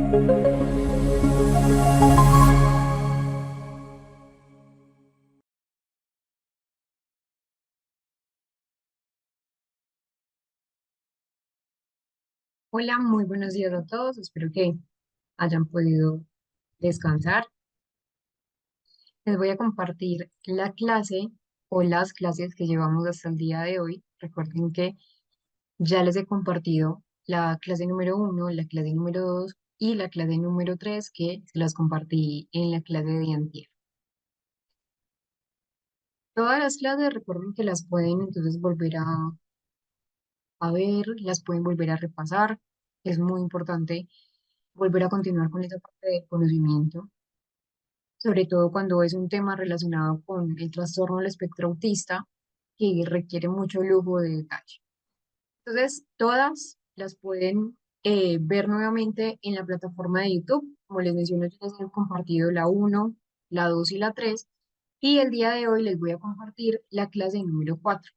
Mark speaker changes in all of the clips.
Speaker 1: Hola, muy buenos días a todos. Espero que hayan podido descansar. Les voy a compartir la clase o las clases que llevamos hasta el día de hoy. Recuerden que ya les he compartido la clase número uno, la clase número 2 y la clase número 3 que se las compartí en la clase de antier. Todas las clases recuerden que las pueden entonces volver a ver, las pueden volver a repasar. Es muy importante volver a continuar con esa parte de conocimiento, sobre todo cuando es un tema relacionado con el trastorno del espectro autista, que requiere mucho lujo de detalle. Entonces, todas las pueden ver nuevamente en la plataforma de YouTube. Como les mencioné, yo les he compartido la uno, la 2 y la 3, y el día de hoy les voy a compartir la clase número 4.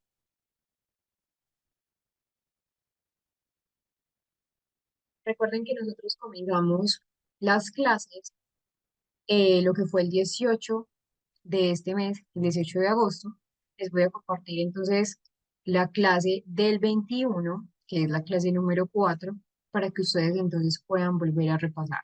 Speaker 1: Recuerden que nosotros comenzamos las clases, lo que fue el 18 de este mes, el 18 de agosto. Les voy a compartir entonces la clase del 21, que es la clase número 4, para que ustedes entonces puedan volver a repasar.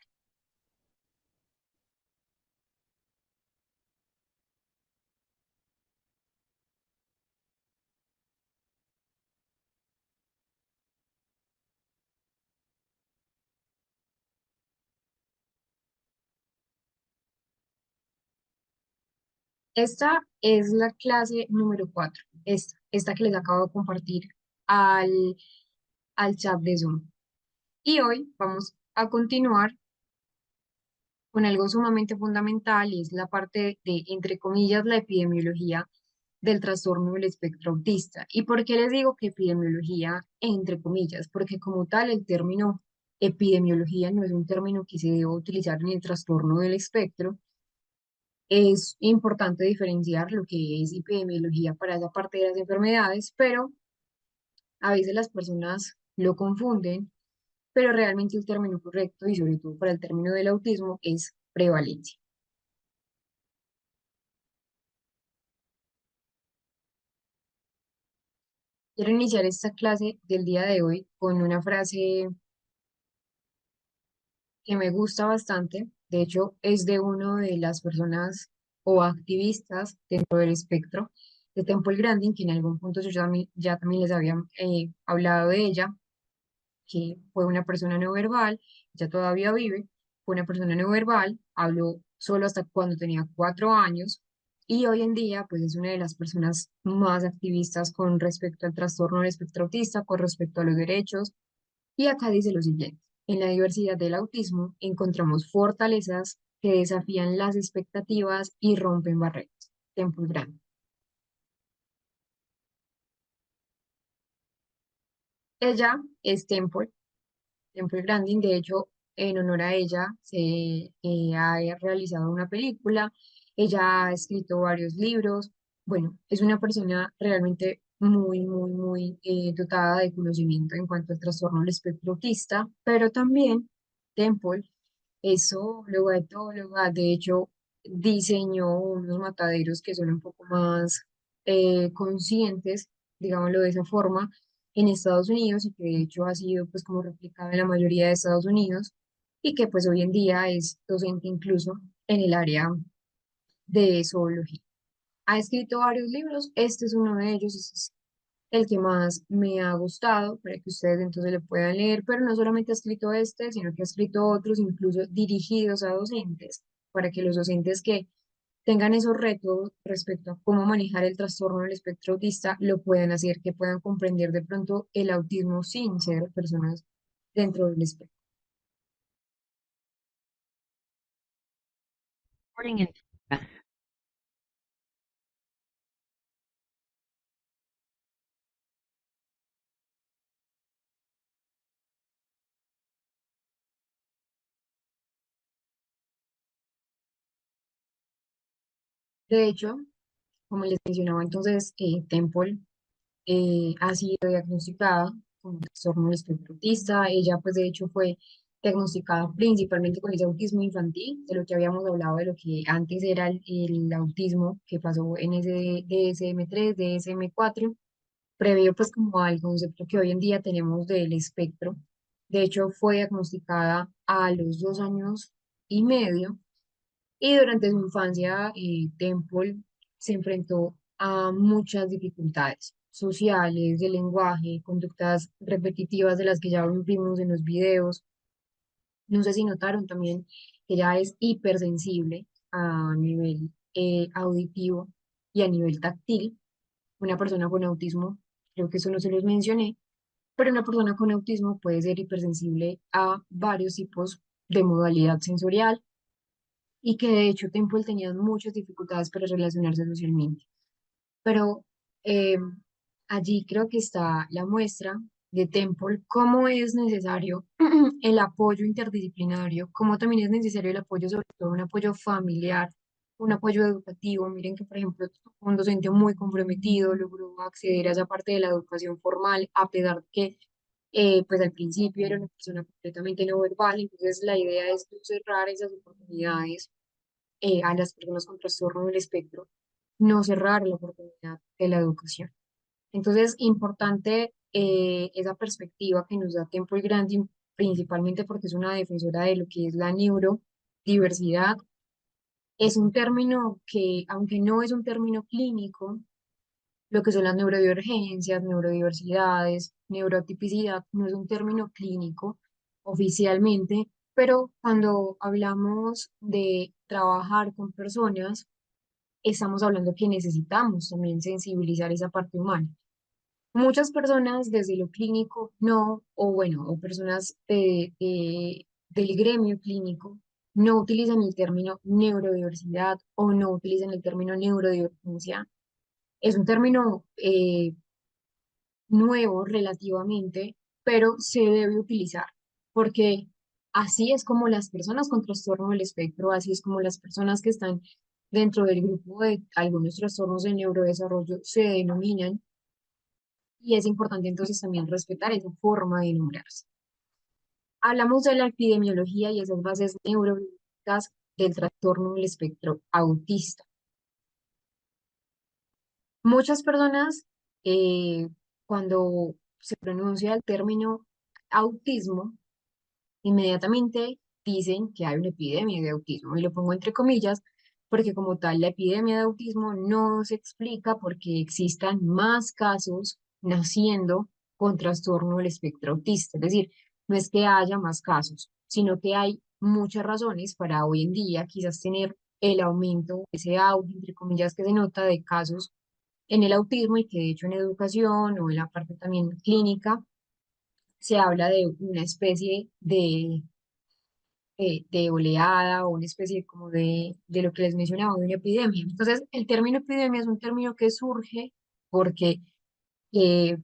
Speaker 1: Esta es la clase número 4, esta que les acabo de compartir al, al chat de Zoom. Y hoy vamos a continuar con algo sumamente fundamental y es la parte de, entre comillas, la epidemiología del trastorno del espectro autista. ¿Y por qué les digo que epidemiología entre comillas? Porque como tal el término epidemiología no es un término que se deba utilizar en el trastorno del espectro. Es importante diferenciar lo que es epidemiología para esa parte de las enfermedades, pero a veces las personas lo confunden, pero realmente el término correcto y sobre todo para el término del autismo es prevalencia. Quiero iniciar esta clase del día de hoy con una frase que me gusta bastante. De hecho, es de una de las personas o activistas dentro del espectro de Temple Grandin, que en algún punto yo ya también les había hablado de ella, que fue una persona no verbal, ya todavía vive, fue una persona no verbal, habló solo hasta cuando tenía 4 años. Y hoy en día, pues es una de las personas más activistas con respecto al trastorno del espectro autista, con respecto a los derechos. Y acá dice lo siguiente: en la diversidad del autismo encontramos fortalezas que desafían las expectativas y rompen barreras. Temple Grandin. Ella es Temple Grandin. De hecho, en honor a ella se ha realizado una película. Ella ha escrito varios libros. Bueno, es una persona realmente muy, muy, muy dotada de conocimiento en cuanto al trastorno del espectro autista, pero también Temple es zoóloga, etóloga. De hecho, diseñó unos mataderos que son un poco más conscientes, digámoslo de esa forma, en Estados Unidos, y que de hecho ha sido pues como replicada en la mayoría de Estados Unidos, y que pues hoy en día es docente incluso en el área de zoología. Ha escrito varios libros. Este es uno de ellos, este es el que más me ha gustado para que ustedes entonces le puedan leer, pero no solamente ha escrito este, sino que ha escrito otros incluso dirigidos a docentes, para que los docentes que tengan esos retos respecto a cómo manejar el trastorno del espectro autista lo puedan hacer, que puedan comprender de pronto el autismo sin ser personas dentro del espectro.
Speaker 2: Recording in
Speaker 1: De hecho, como les mencionaba entonces, Temple ha sido diagnosticada con trastorno del espectro autista. Ella, pues, de hecho, fue diagnosticada principalmente con ese autismo infantil, de lo que habíamos hablado, de lo que antes era el autismo que pasó en ese DSM-3, DSM-4, previo pues como al concepto que hoy en día tenemos del espectro. De hecho, fue diagnosticada a los 2 años y medio y durante su infancia, Temple se enfrentó a muchas dificultades sociales, de lenguaje, conductas repetitivas de las que ya vimos en los videos. No sé si notaron también que ella es hipersensible a nivel auditivo y a nivel táctil. Una persona con autismo, creo que eso no se los mencioné, pero una persona con autismo puede ser hipersensible a varios tipos de modalidad sensorial y que de hecho Temple tenía muchas dificultades para relacionarse socialmente. Pero eh, allí creo que está la muestra de Temple, cómo es necesario el apoyo interdisciplinario, cómo también es necesario el apoyo, sobre todo un apoyo familiar, un apoyo educativo. Miren que, por ejemplo, un docente muy comprometido logró acceder a esa parte de la educación formal, a pesar de que pues al principio era una persona completamente no verbal, entonces la idea es no cerrar esas oportunidades a las personas con trastorno del espectro, no cerrar la oportunidad de la educación. Entonces, importante esa perspectiva que nos da Temple Grandin, principalmente porque es una defensora de lo que es la neurodiversidad. Es un término que, aunque no es un término clínico, lo que son las neurodivergencias, neurodiversidades, neurotipicidad, no es un término clínico oficialmente, pero cuando hablamos de trabajar con personas, estamos hablando que necesitamos también sensibilizar esa parte humana. Muchas personas desde lo clínico no, o bueno, o personas del gremio clínico no utilizan el término neurodiversidad o no utilizan el término neurodivergencia. Es un término nuevo relativamente, pero se debe utilizar porque así es como las personas con trastorno del espectro, así es como las personas que están dentro del grupo de algunos trastornos de neurodesarrollo se denominan y es importante entonces también respetar esa forma de nombrarse. Hablamos de la epidemiología y esas bases neurobiológicas del trastorno del espectro autista. Muchas personas, cuando se pronuncia el término autismo, inmediatamente dicen que hay una epidemia de autismo, y lo pongo entre comillas, porque como tal la epidemia de autismo no se explica porque existan más casos naciendo con trastorno del espectro autista. Es decir, no es que haya más casos, sino que hay muchas razones para hoy en día quizás tener el aumento, ese auge, entre comillas, que se nota de casos en el autismo y que de hecho en educación o en la parte también clínica se habla de una especie de oleada o una especie como de lo que les mencionaba, de una epidemia. Entonces, el término epidemia es un término que surge porque eh,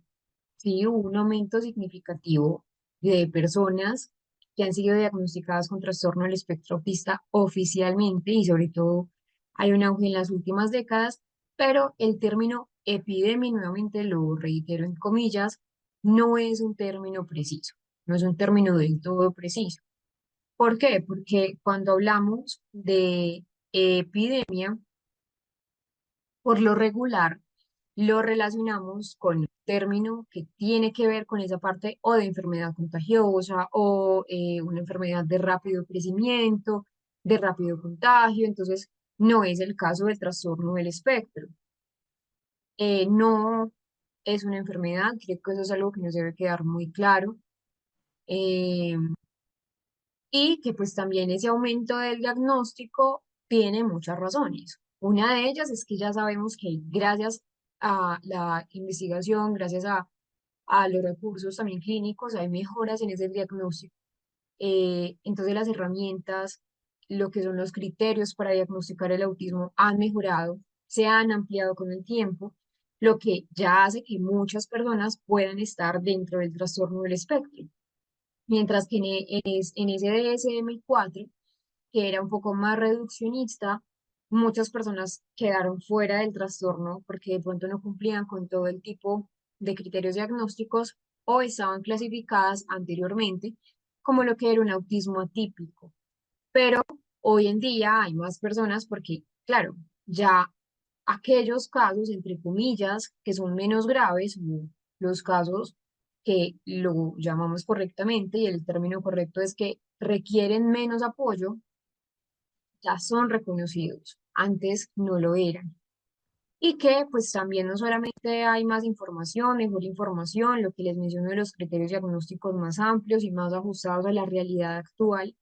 Speaker 1: sí hubo un aumento significativo de personas que han sido diagnosticadas con trastorno del espectro autista oficialmente y sobre todo hay un auge en las últimas décadas, pero el término epidemia, y nuevamente lo reitero en comillas, no es un término preciso, no es un término del todo preciso. ¿Por qué? Porque cuando hablamos de epidemia, por lo regular, lo relacionamos con un término que tiene que ver con esa parte o de enfermedad contagiosa o una enfermedad de rápido crecimiento, de rápido contagio. Entonces, no es el caso del trastorno del espectro. No es una enfermedad, creo que eso es algo que nos debe quedar muy claro. Eh, y que pues también ese aumento del diagnóstico tiene muchas razones. Una de ellas es que ya sabemos que gracias a la investigación, gracias a los recursos también clínicos, hay mejoras en ese diagnóstico. Entonces las herramientas, lo que son los criterios para diagnosticar el autismo han mejorado, se han ampliado con el tiempo, lo que ya hace que muchas personas puedan estar dentro del trastorno del espectro. Mientras que en ese DSM-4, que era un poco más reduccionista, muchas personas quedaron fuera del trastorno porque de pronto no cumplían con todo el tipo de criterios diagnósticos o estaban clasificadas anteriormente como lo que era un autismo atípico. Pero hoy en día hay más personas porque, claro, ya aquellos casos, entre comillas, que son menos graves, o los casos que lo llamamos correctamente, y el término correcto es que requieren menos apoyo, ya son reconocidos. Antes no lo eran. Y que pues también no solamente hay más información, mejor información, lo que les menciono de los criterios diagnósticos más amplios y más ajustados a la realidad actual,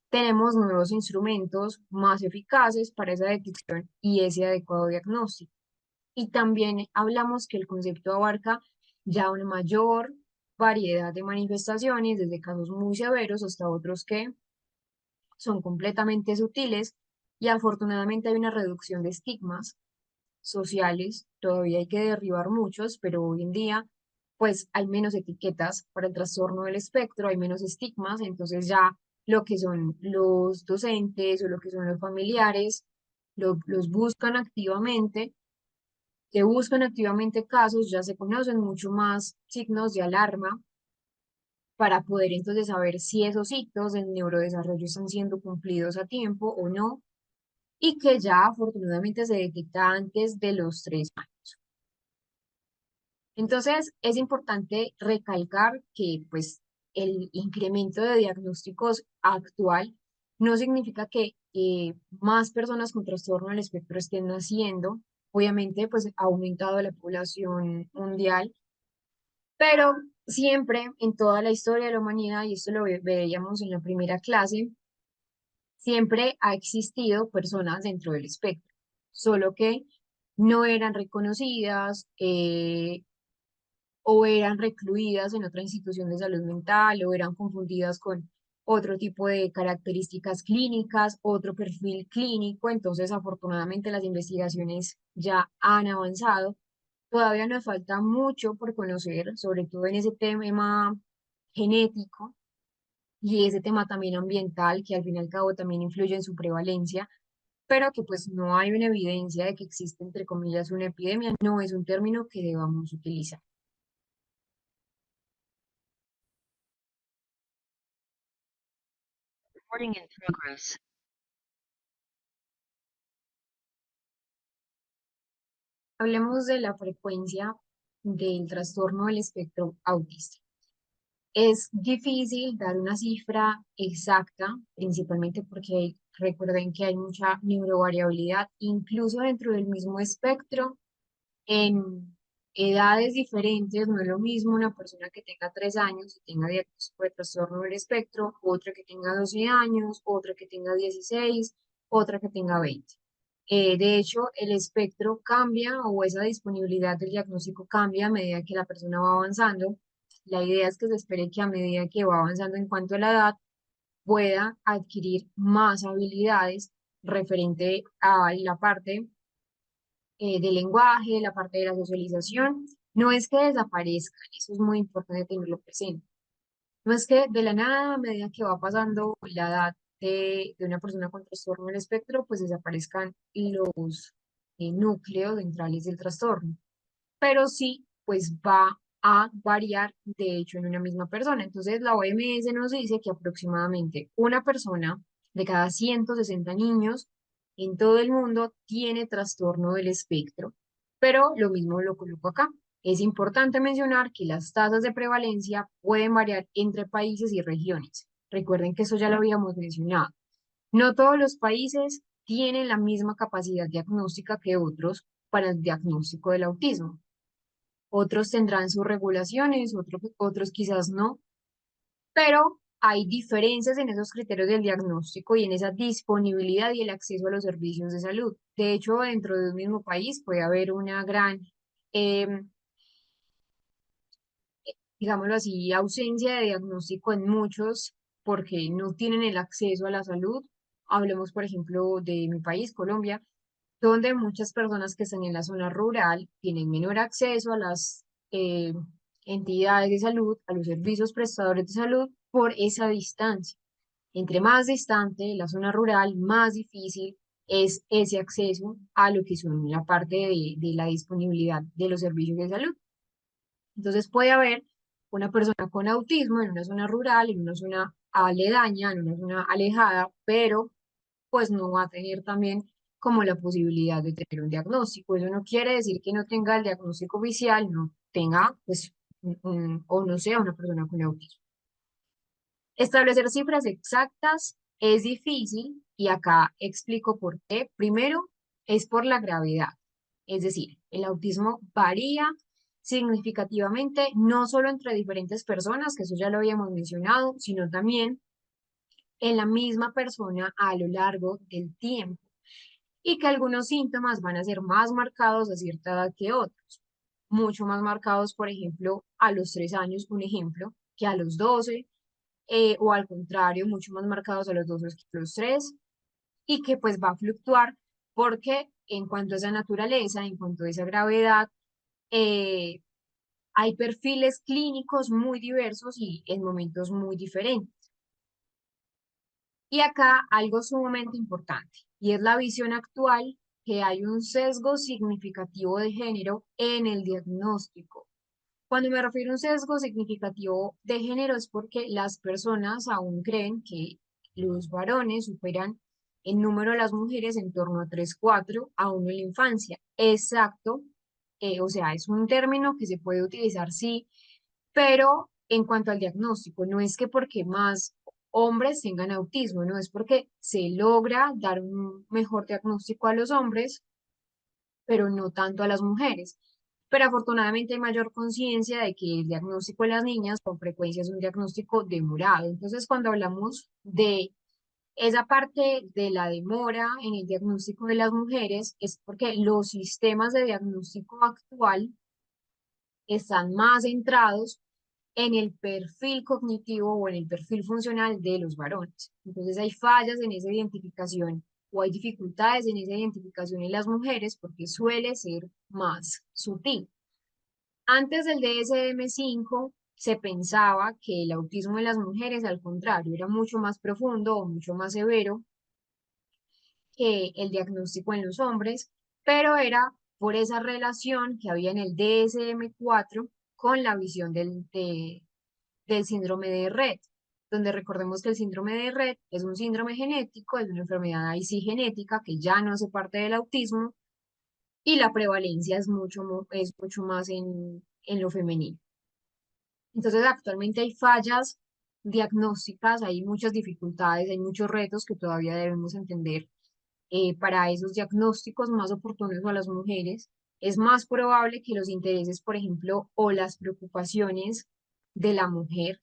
Speaker 1: tenemos nuevos instrumentos más eficaces para esa detección y ese adecuado diagnóstico. Y también hablamos que el concepto abarca ya una mayor variedad de manifestaciones, desde casos muy severos hasta otros que son completamente sutiles, y afortunadamente hay una reducción de estigmas sociales. Todavía hay que derribar muchos, pero hoy en día pues hay menos etiquetas para el trastorno del espectro, hay menos estigmas, entonces ya lo que son los docentes o lo que son los familiares los buscan activamente, se buscan activamente casos, ya se conocen mucho más signos de alarma para poder entonces saber si esos hitos del neurodesarrollo están siendo cumplidos a tiempo o no, y que ya afortunadamente se detecta antes de los 3 años. Entonces, es importante recalcar que pues el incremento de diagnósticos actual no significa que más personas con trastorno del espectro estén naciendo. Obviamente, pues ha aumentado la población mundial, pero siempre en toda la historia de la humanidad, y esto lo veíamos en la primera clase, siempre ha existido personas dentro del espectro, solo que no eran reconocidas, o eran recluidas en otra institución de salud mental, o eran confundidas con otro tipo de características clínicas, otro perfil clínico. Entonces, afortunadamente, las investigaciones ya han avanzado. Todavía nos falta mucho por conocer, sobre todo en ese tema genético y ese tema también ambiental, que al fin y al cabo también influye en su prevalencia, pero que pues no hay una evidencia de que existe, entre comillas, una epidemia. No es un término que debamos utilizar.
Speaker 2: Recording in progress.
Speaker 1: Hablemos de la frecuencia del trastorno del espectro autista. Es difícil dar una cifra exacta, principalmente porque recuerden que hay mucha neurovariabilidad, incluso dentro del mismo espectro, en edades diferentes. No es lo mismo una persona que tenga 3 años y tenga diagnóstico de trastorno del espectro, otra que tenga 12 años, otra que tenga 16, otra que tenga 20. De hecho, el espectro cambia, o esa disponibilidad del diagnóstico cambia a medida que la persona va avanzando. La idea es que se espere que a medida que va avanzando en cuanto a la edad, pueda adquirir más habilidades referente a la parte del lenguaje, la parte de la socialización. No es que desaparezcan, eso es muy importante tenerlo presente. No es que de la nada, a medida que va pasando la edad de una persona con trastorno del espectro, pues desaparezcan los núcleos centrales del trastorno, pero sí, pues va a variar, de hecho, en una misma persona. Entonces, la OMS nos dice que aproximadamente una persona de cada 160 niños en todo el mundo tiene trastorno del espectro, pero lo mismo lo coloco acá. Es importante mencionar que las tasas de prevalencia pueden variar entre países y regiones. Recuerden que eso ya lo habíamos mencionado. No todos los países tienen la misma capacidad diagnóstica que otros para el diagnóstico del autismo. Otros tendrán sus regulaciones, otros quizás no, pero hay diferencias en esos criterios del diagnóstico y en esa disponibilidad y el acceso a los servicios de salud. De hecho, dentro de un mismo país puede haber una gran, em, digámoslo así, ausencia de diagnóstico en muchos porque no tienen el acceso a la salud. Hablemos, por ejemplo, de mi país, Colombia, donde muchas personas que están en la zona rural tienen menor acceso a las entidades de salud, a los servicios prestadores de salud por esa distancia. Entre más distante la zona rural, más difícil es ese acceso a lo que son la parte de la disponibilidad de los servicios de salud. Entonces puede haber una persona con autismo en una zona rural, en una zona aledaña, en una zona alejada, pero pues no va a tener también como la posibilidad de tener un diagnóstico. Eso no quiere decir que no tenga el diagnóstico oficial, no tenga, pues, o no sea una persona con autismo. Establecer cifras exactas es difícil y acá explico por qué. Primero, es por la gravedad. Es decir, el autismo varía significativamente, no solo entre diferentes personas, que eso ya lo habíamos mencionado, sino también en la misma persona a lo largo del tiempo y que algunos síntomas van a ser más marcados a cierta edad que otros, mucho más marcados, por ejemplo, a los 3 años, un ejemplo, que a los 12, o al contrario, mucho más marcados a los 12 que a los 3, y que pues va a fluctuar porque en cuanto a esa naturaleza, en cuanto a esa gravedad, eh, hay perfiles clínicos muy diversos y en momentos muy diferentes. Y acá algo sumamente importante, y es la visión actual que hay un sesgo significativo de género en el diagnóstico. Cuando me refiero a un sesgo significativo de género es porque las personas aún creen que los varones superan el número de las mujeres en torno a 3 4 aún en la infancia. Exacto, o sea, es un término que se puede utilizar, sí, pero en cuanto al diagnóstico, no es que porque más hombres tengan autismo, no es porque se logra dar un mejor diagnóstico a los hombres, pero no tanto a las mujeres. Pero afortunadamente hay mayor conciencia de que el diagnóstico de las niñas con frecuencia es un diagnóstico demorado. Entonces, cuando hablamos de esa parte de la demora en el diagnóstico de las mujeres, es porque los sistemas de diagnóstico actual están más centrados en el perfil cognitivo o en el perfil funcional de los varones. Entonces hay fallas en esa identificación o hay dificultades en esa identificación en las mujeres porque suele ser más sutil. Antes del DSM-5 se pensaba que el autismo en las mujeres, al contrario, era mucho más profundo o mucho más severo que el diagnóstico en los hombres, pero era por esa relación que había en el DSM-4 con la visión del síndrome de Rett, donde recordemos que el síndrome de Rett es un síndrome genético, es una enfermedad ahí sí genética que ya no hace parte del autismo y la prevalencia es mucho más en lo femenino. Entonces, actualmente hay fallas diagnósticas, hay muchas dificultades, hay muchos retos que todavía debemos entender para esos diagnósticos más oportunos a las mujeres. Es más probable que los intereses, por ejemplo, o las preocupaciones de la mujer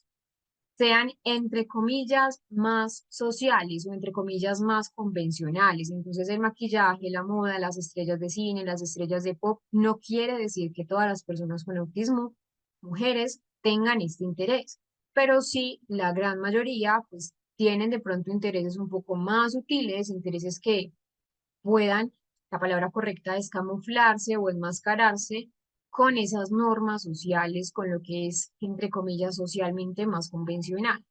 Speaker 1: sean, entre comillas, más sociales o, entre comillas, más convencionales. Entonces, el maquillaje, la moda, las estrellas de cine, las estrellas de pop, no quiere decir que todas las personas con autismo, mujeres, tengan este interés, pero sí la gran mayoría, pues, tienen de pronto intereses un poco más sutiles, intereses que puedan, la palabra correcta es camuflarse o enmascararse con esas normas sociales, con lo que es, entre comillas, socialmente más convencional.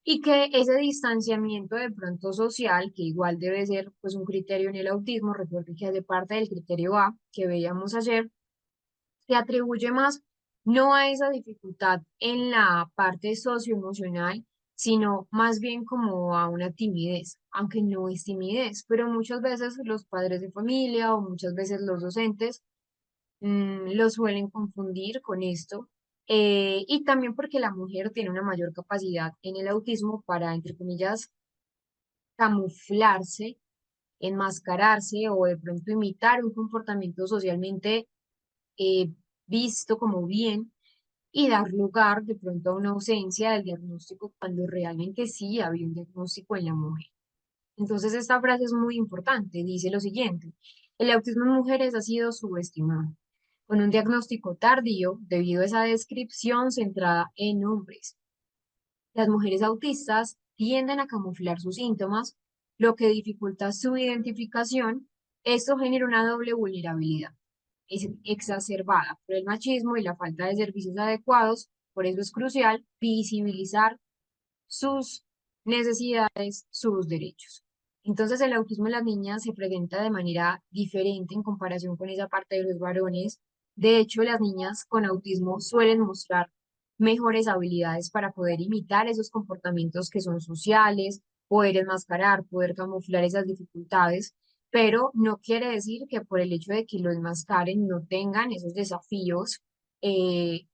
Speaker 1: Y que ese distanciamiento de pronto social, que igual debe ser pues un criterio en el autismo, recuerden que hace parte del criterio A que veíamos ayer, se atribuye más no a esa dificultad en la parte socioemocional, sino más bien como a una timidez, aunque no es timidez, pero muchas veces los padres de familia o muchas veces los docentes lo suelen confundir con esto. Y también porque la mujer tiene una mayor capacidad en el autismo para, entre comillas, camuflarse, enmascararse o de pronto imitar un comportamiento socialmente eh, visto como bien y dar lugar de pronto a una ausencia del diagnóstico cuando realmente sí había un diagnóstico en la mujer. Entonces esta frase es muy importante, dice lo siguiente: el autismo en mujeres ha sido subestimado, con un diagnóstico tardío debido a esa descripción centrada en hombres. Las mujeres autistas tienden a camuflar sus síntomas, lo que dificulta su identificación. Esto genera una doble vulnerabilidad. Es exacerbada por el machismo y la falta de servicios adecuados. Por eso es crucial visibilizar sus necesidades, sus derechos. Entonces, el autismo en las niñas se presenta de manera diferente en comparación con esa parte de los varones. De hecho, las niñas con autismo suelen mostrar mejores habilidades para poder imitar esos comportamientos que son sociales, poder enmascarar, poder camuflar esas dificultades, pero no quiere decir que por el hecho de que lo enmascaren no tengan esos desafíos eh,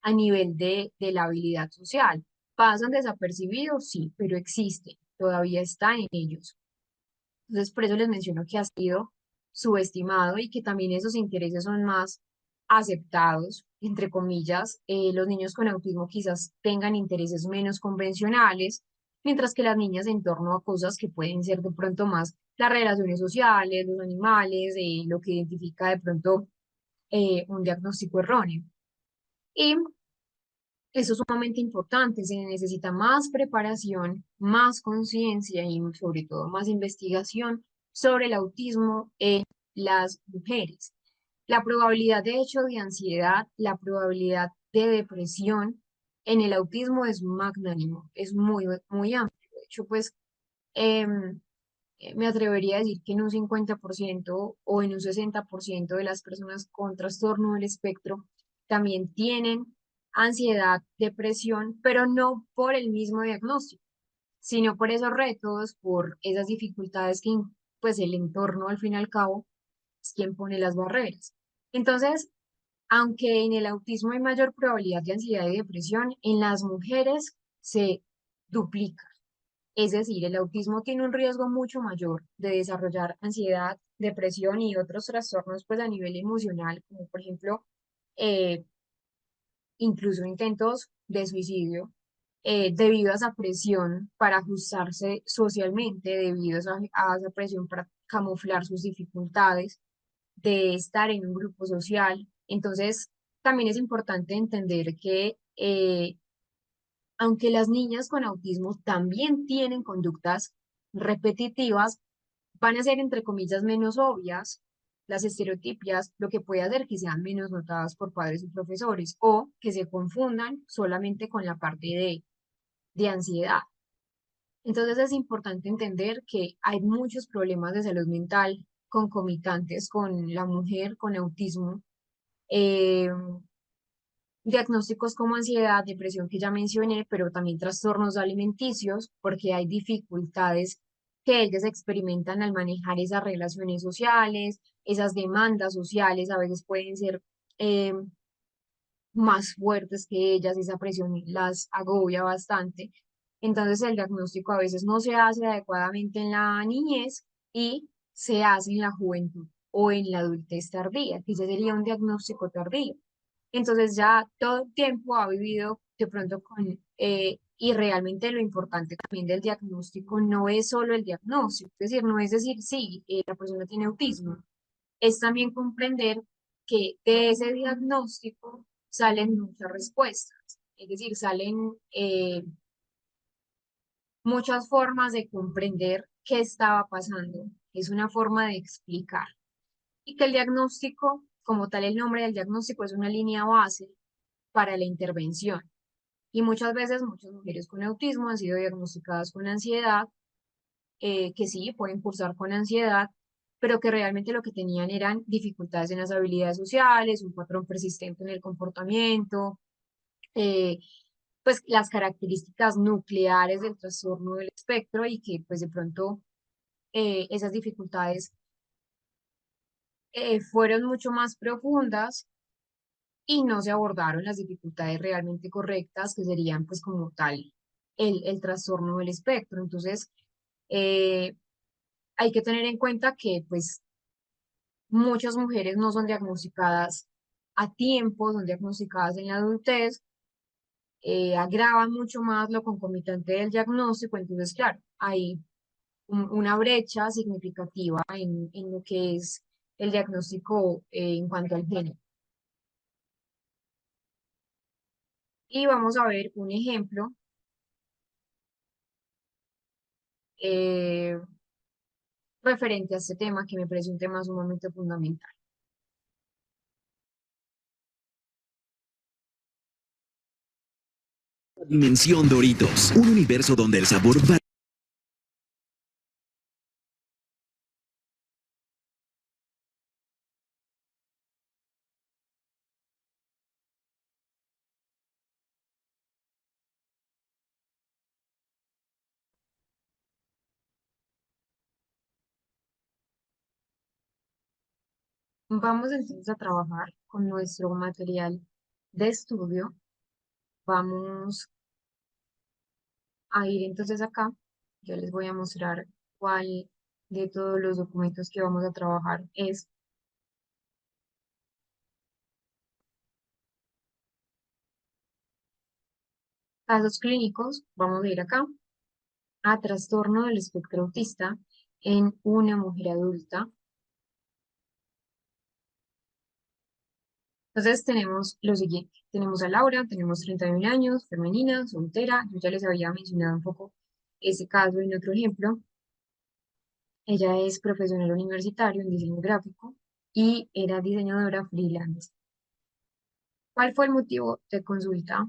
Speaker 1: a nivel de la habilidad social. ¿Pasan desapercibidos? Sí, pero existen, todavía están en ellos. Entonces, por eso les menciono que ha sido subestimado y que también esos intereses son más aceptados, entre comillas. Los niños con autismo quizás tengan intereses menos convencionales, mientras que las niñas en torno a cosas que pueden ser de pronto más las relaciones sociales, los animales, lo que identifica de pronto un diagnóstico erróneo. Y eso es sumamente importante, se necesita más preparación, más conciencia y sobre todo más investigación sobre el autismo en las mujeres. La probabilidad de hecho de ansiedad, la probabilidad de depresión en el autismo es magnánimo, es muy amplio. De hecho, pues em, me atrevería a decir que en un 50% o en un 60% de las personas con trastorno del espectro también tienen ansiedad, depresión, pero no por el mismo diagnóstico, sino por esos retos, por esas dificultades que pues el entorno al fin y al cabo es quien pone las barreras. Entonces, aunque en el autismo hay mayor probabilidad de ansiedad y depresión, en las mujeres se duplica. Es decir, el autismo tiene un riesgo mucho mayor de desarrollar ansiedad, depresión y otros trastornos pues a nivel emocional, como por ejemplo eh, incluso intentos de suicidio, debido a esa presión para ajustarse socialmente, debido a esa presión para camuflar sus dificultades, de estar en un grupo social. Entonces, también es importante entender que aunque las niñas con autismo también tienen conductas repetitivas, van a ser, entre comillas, menos obvias las estereotipias, lo que puede hacer que sean menos notadas por padres y profesores o que se confundan solamente con la parte de ansiedad. Entonces es importante entender que hay muchos problemas de salud mental concomitantes con la mujer con autismo. Eh, Diagnósticos como ansiedad, depresión que ya mencioné, pero también trastornos alimenticios, porque hay dificultades que ellas experimentan al manejar esas relaciones sociales, esas demandas sociales, a veces pueden ser eh, más fuertes que ellas, esa presión las agobia bastante. Entonces el diagnóstico a veces no se hace adecuadamente en la niñez y se hace en la juventud o en la adultez tardía, que ese sería un diagnóstico tardío. Entonces ya todo el tiempo ha vivido de pronto con, y realmente lo importante también del diagnóstico no es solo el diagnóstico, es decir, no es decir, sí, la persona tiene autismo, es también comprender que de ese diagnóstico salen muchas respuestas, es decir, salen muchas formas de comprender qué estaba pasando, es una forma de explicar. Y que el diagnóstico, como tal el nombre del diagnóstico, es una línea base para la intervención. Y muchas veces muchas mujeres con autismo han sido diagnosticadas con ansiedad, que sí, pueden cursar con ansiedad, pero que realmente lo que tenían eran dificultades en las habilidades sociales, un patrón persistente en el comportamiento, eh, pues las características nucleares del trastorno del espectro y que pues de pronto esas dificultades fueron mucho más profundas y no se abordaron las dificultades realmente correctas, que serían pues como tal el trastorno del espectro. Entonces, eh, hay que tener en cuenta que pues muchas mujeres no son diagnosticadas a tiempo, son diagnosticadas en la adultez, agravan mucho más lo concomitante del diagnóstico, entonces claro, hay una brecha significativa en lo que es el diagnóstico en cuanto al género. Y vamos a ver un ejemplo eh, referente a este tema que me parece un tema sumamente fundamental.
Speaker 2: Dimensión Doritos, un universo donde el sabor va
Speaker 1: Vamos entonces a trabajar con nuestro material de estudio. Vamos a ir entonces acá. Yo les voy a mostrar cuál de todos los documentos que vamos a trabajar es casos clínicos. Vamos a ir acá a trastorno del espectro autista en una mujer adulta. Entonces tenemos lo siguiente. Tenemos a Laura, tenemos 31 años, femenina, soltera. Yo ya les había mencionado un poco ese caso en otro ejemplo. Ella es profesional universitario en diseño gráfico y era diseñadora freelance. ¿Cuál fue el motivo de consulta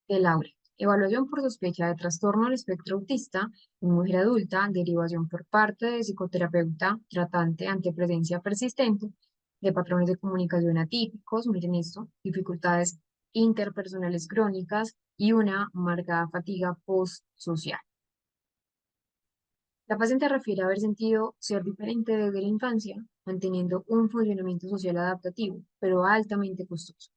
Speaker 1: de Laura? Evaluación por sospecha de trastorno del espectro autista en mujer adulta, derivación por parte de psicoterapeuta tratante ante presencia persistente de patrones de comunicación atípicos, miren esto, dificultades interpersonales crónicas y una marcada fatiga postsocial. La paciente refiere haber sentido ser diferente desde la infancia, manteniendo un funcionamiento social adaptativo, pero altamente costoso.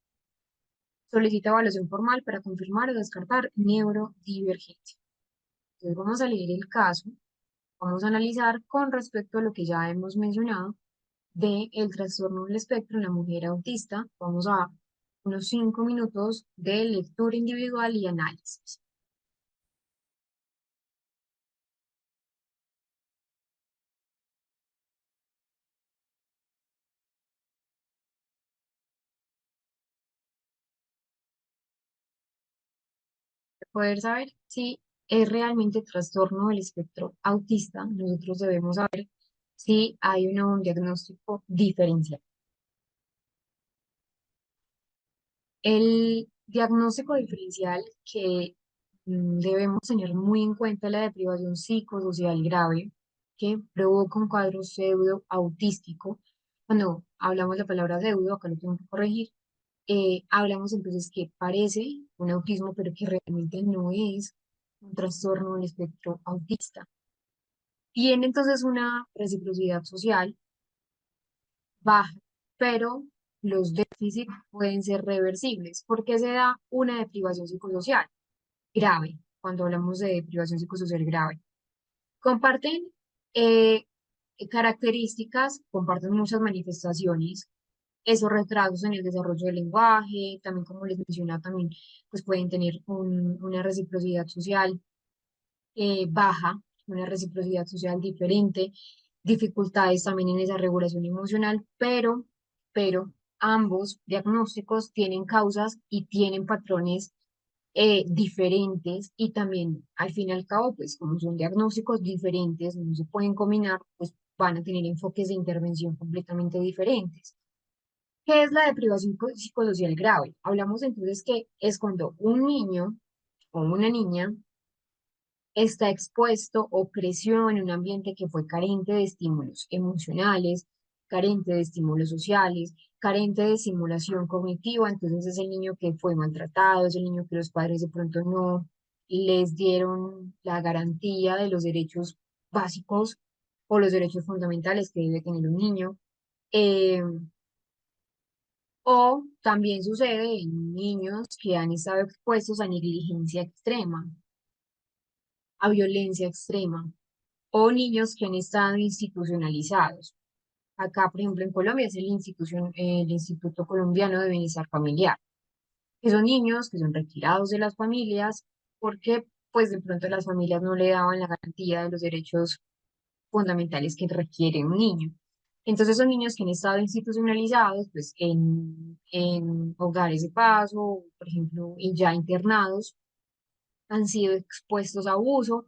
Speaker 1: Solicita evaluación formal para confirmar o descartar neurodivergencia. Entonces vamos a leer el caso, vamos a analizar con respecto a lo que ya hemos mencionado de el trastorno del espectro en la mujer autista. Vamos a unos 5 minutos de lectura individual y análisis. Poder saber si es realmente trastorno del espectro autista, nosotros debemos saber si hay un diagnóstico diferencial. El diagnóstico diferencial que debemos tener muy en cuenta es la deprivación psicosocial grave que provoca un cuadro pseudo autístico. Cuando hablamos de la palabra pseudo, acá lo tengo que corregir, hablamos entonces que parece un autismo, pero que realmente no es un trastorno del espectro autista. Tiene entonces una reciprocidad social baja, pero los déficits pueden ser reversibles. ¿Por qué se da una deprivación psicosocial grave? Cuando hablamos de deprivación psicosocial grave, comparten eh, características, comparten muchas manifestaciones, esos retrasos en el desarrollo del lenguaje, también como les mencionaba, también pues pueden tener una reciprocidad social baja, una reciprocidad social diferente, dificultades también en esa regulación emocional, pero ambos diagnósticos tienen causas y tienen patrones diferentes y también al fin y al cabo, pues como son diagnósticos diferentes, no se pueden combinar, pues van a tener enfoques de intervención completamente diferentes. ¿Qué es la deprivación psicosocial grave? Hablamos entonces que es cuando un niño o una niña está expuesto o creció en un ambiente que fue carente de estímulos emocionales, carente de estímulos sociales, carente de estimulación cognitiva, entonces es el niño que fue maltratado, es el niño que los padres de pronto no les dieron la garantía de los derechos básicos o los derechos fundamentales que debe tener un niño. Eh, o también sucede en niños que han estado expuestos a negligencia extrema, a violencia extrema, o niños que han estado institucionalizados. Acá, por ejemplo, en Colombia es el Instituto Colombiano de Bienestar Familiar, que son niños que son retirados de las familias porque pues de pronto las familias no le daban la garantía de los derechos fundamentales que requiere un niño. Entonces son niños que han estado institucionalizados pues en hogares de paso, por ejemplo, y ya internados, han sido expuestos a abuso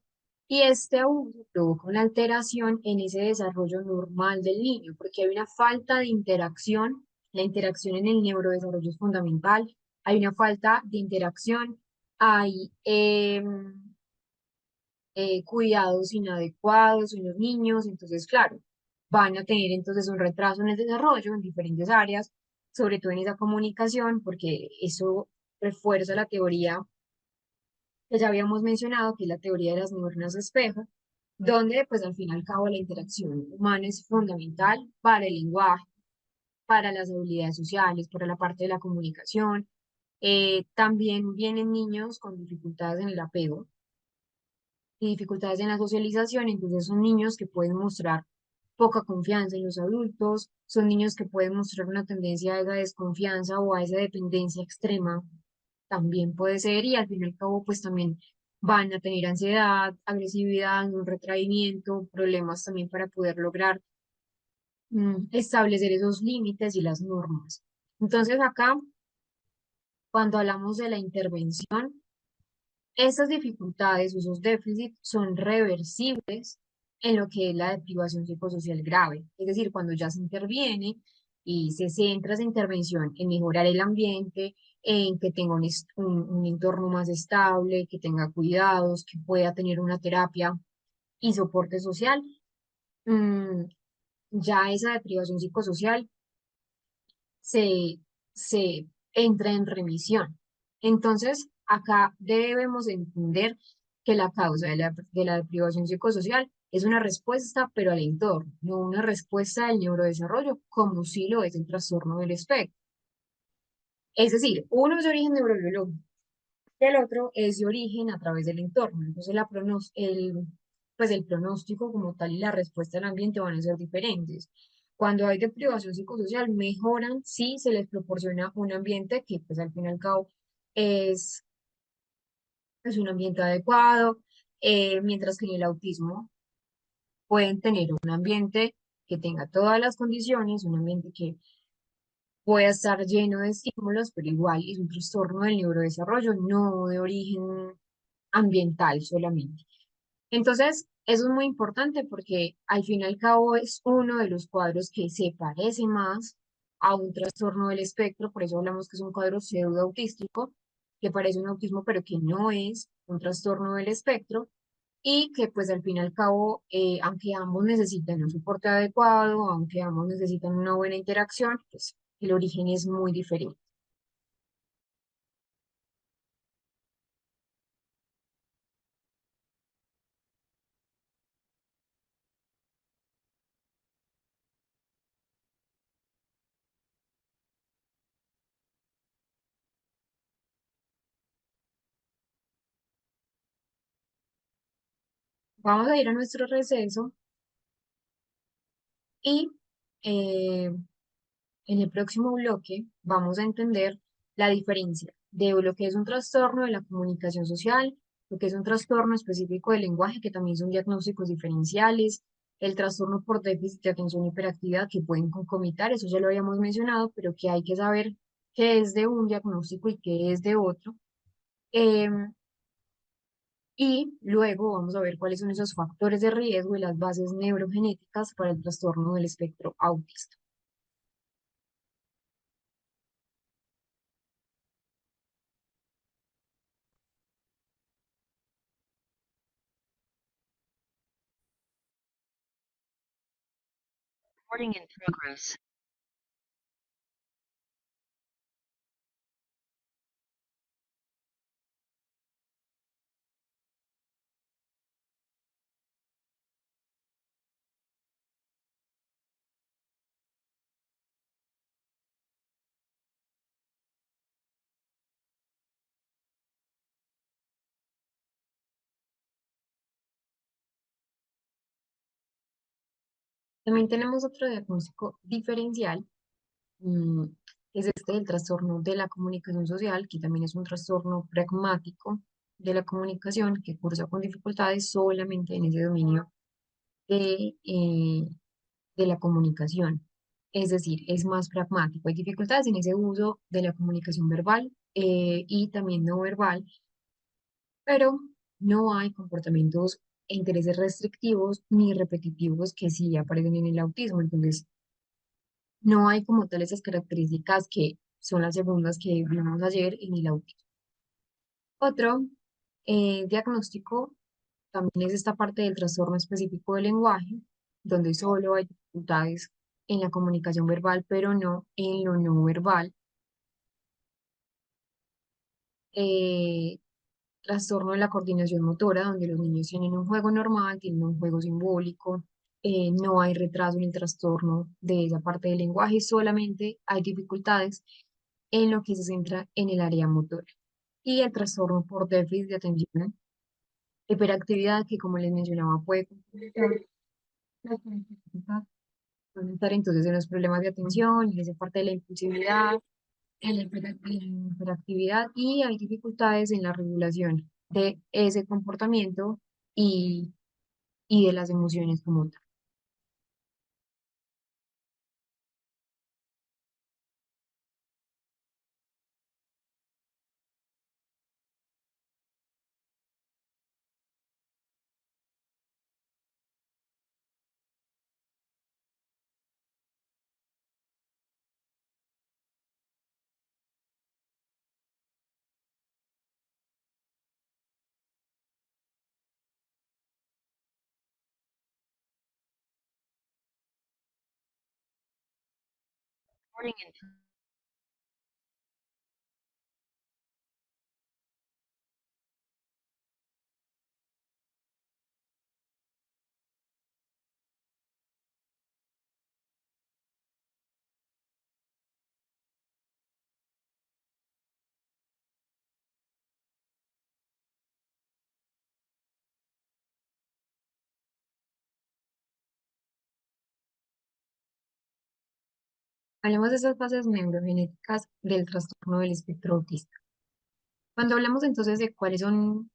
Speaker 1: y este abuso provoca una alteración en ese desarrollo normal del niño, porque hay una falta de interacción, la interacción en el neurodesarrollo es fundamental, hay una falta de interacción, hay cuidados inadecuados en los niños, entonces, claro, van a tener entonces un retraso en el desarrollo en diferentes áreas, sobre todo en esa comunicación, porque eso refuerza la teoría que ya habíamos mencionado, que es la teoría de las neuronas de espejo, donde pues al fin y al cabo la interacción humana es fundamental para el lenguaje, para las habilidades sociales, para la parte de la comunicación. También vienen niños con dificultades en el apego y dificultades en la socialización, entonces son niños que pueden mostrar poca confianza en los adultos, son niños que pueden mostrar una tendencia a esa desconfianza o a esa dependencia extrema, también puede ser, y al fin y al cabo pues también van a tener ansiedad, agresividad, un retraimiento, problemas también para poder lograr establecer esos límites y las normas. Entonces acá, cuando hablamos de la intervención, estas dificultades o esos déficits son reversibles en lo que es la deprivación psicosocial grave. Es decir, cuando ya se interviene y se centra esa intervención en mejorar el ambiente, en que tenga un entorno más estable, que tenga cuidados, que pueda tener una terapia y soporte social, mm, ya esa deprivación psicosocial se, se entra en remisión. Entonces, acá debemos entender que la causa de la deprivación psicosocial es una respuesta, pero al entorno, no una respuesta al neurodesarrollo, como sí lo es el trastorno del espectro. Es decir, uno es de origen neurobiológico y el otro es de origen a través del entorno. Entonces, pues el pronóstico como tal y la respuesta del ambiente van a ser diferentes. Cuando hay deprivación psicosocial, mejoran si se les proporciona un ambiente que, pues al fin y al cabo, es, es un ambiente adecuado, mientras que en el autismo pueden tener un ambiente que tenga todas las condiciones, un ambiente que pueda estar lleno de estímulos, pero igual es un trastorno del neurodesarrollo, no de origen ambiental solamente. Entonces, eso es muy importante porque al fin y al cabo es uno de los cuadros que se parece más a un trastorno del espectro, por eso hablamos que es un cuadro pseudoautístico, que parece un autismo, pero que no es un trastorno del espectro, y que pues al fin y al cabo, aunque ambos necesitan un soporte adecuado, aunque ambos necesitan una buena interacción, pues el origen es muy diferente. Vamos a ir a nuestro receso y eh, en el próximo bloque vamos a entender la diferencia de lo que es un trastorno de la comunicación social, lo que es un trastorno específico del lenguaje, que también son diagnósticos diferenciales, el trastorno por déficit de atención y hiperactividad que pueden concomitar, eso ya lo habíamos mencionado, pero que hay que saber qué es de un diagnóstico y qué es de otro. Em, y luego vamos a ver cuáles son esos factores de riesgo y las bases neurogenéticas para el trastorno del espectro autista.
Speaker 3: Recording in progress.
Speaker 1: También tenemos otro diagnóstico diferencial, mm, es este del trastorno de la comunicación social, que también es un trastorno pragmático de la comunicación que cursa con dificultades solamente en ese dominio de, eh, de la comunicación. Es decir, es más pragmático. Hay dificultades en ese uso de la comunicación verbal y también no verbal, pero no hay comportamientos e intereses restrictivos ni repetitivos que sí aparecen en el autismo. Entonces, no hay como tal esas características que son las segundas que vimos ayer en el autismo. Otro diagnóstico también es esta parte del trastorno específico del lenguaje, donde solo hay dificultades en la comunicación verbal, pero no en lo no verbal. Eh, trastorno de la coordinación motora, donde los niños tienen un juego normal, tienen un juego simbólico, no hay retraso en el trastorno de esa parte del lenguaje, solamente hay dificultades en lo que se centra en el área motora. Y el trastorno por déficit de atención, hiperactividad, que como les mencionaba, puede complicar las características, van a estar entonces en los problemas de atención, en esa parte de la impulsividad, en la hiperactividad, y hay dificultades en la regulación de ese comportamiento y, y de las emociones como tal. Hablemos de esas bases neurogenéticas del trastorno del espectro autista. Cuando hablamos entonces de cuáles son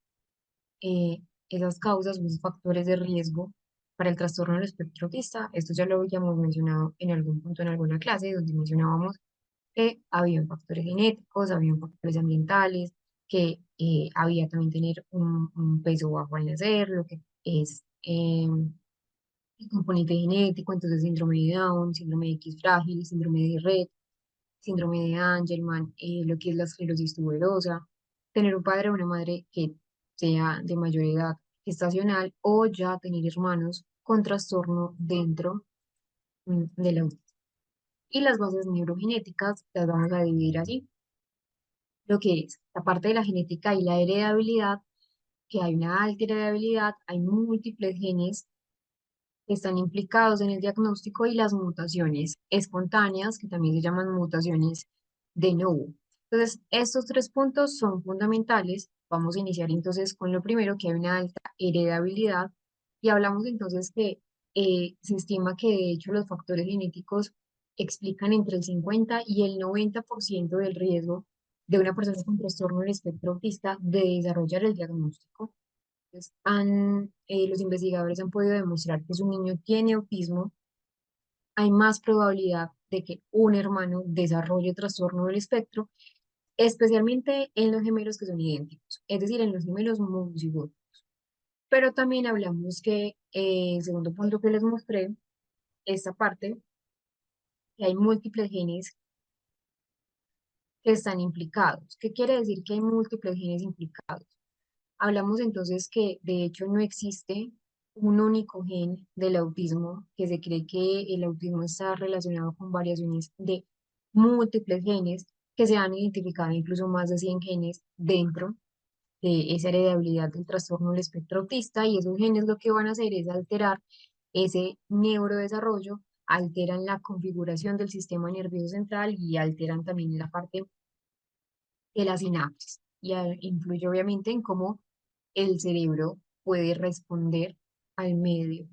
Speaker 1: eh, esas causas o esos factores de riesgo para el trastorno del espectro autista, esto ya lo habíamos mencionado en algún punto en alguna clase, donde mencionábamos que había factores genéticos, había factores ambientales, que había también tener un peso bajo al nacer, lo que es el componente genético, entonces síndrome de Down, síndrome de X frágil, síndrome de Rett, síndrome de Angelman, lo que es la esclerosis tuberosa, tener un padre o una madre que sea de mayor edad gestacional o ya tener hermanos con trastorno dentro de la autismo. Y las bases neurogenéticas las vamos a dividir así. Lo que es la parte de la genética y la heredabilidad, que hay una alta heredabilidad, hay múltiples genes que están implicados en el diagnóstico y las mutaciones espontáneas, que también se llaman mutaciones de novo. Entonces, estos tres puntos son fundamentales. Vamos a iniciar entonces con lo primero, que hay una alta heredabilidad, y hablamos entonces que se estima que de hecho los factores genéticos explican entre el 50 y el 90% del riesgo de una persona con trastorno del espectro autista de desarrollar el diagnóstico. Entonces, los investigadores han podido demostrar que si un niño tiene autismo, hay más probabilidad de que un hermano desarrolle trastorno del espectro, especialmente en los gemelos que son idénticos, es decir, en los gemelos monocigóticos. Pero también hablamos que, el segundo punto que les mostré, esta parte, que hay múltiples genes que están implicados. ¿Qué quiere decir que hay múltiples genes implicados? Hablamos entonces que de hecho no existe un único gen del autismo, que se cree que el autismo está relacionado con variaciones de múltiples genes, que se han identificado incluso más de 100 genes dentro de esa heredabilidad del trastorno del espectro autista, y esos genes lo que van a hacer es alterar ese neurodesarrollo, alteran la configuración del sistema nervioso central y alteran también la parte de la sinapsis, y influye obviamente en cómo el cerebro puede responder al medio,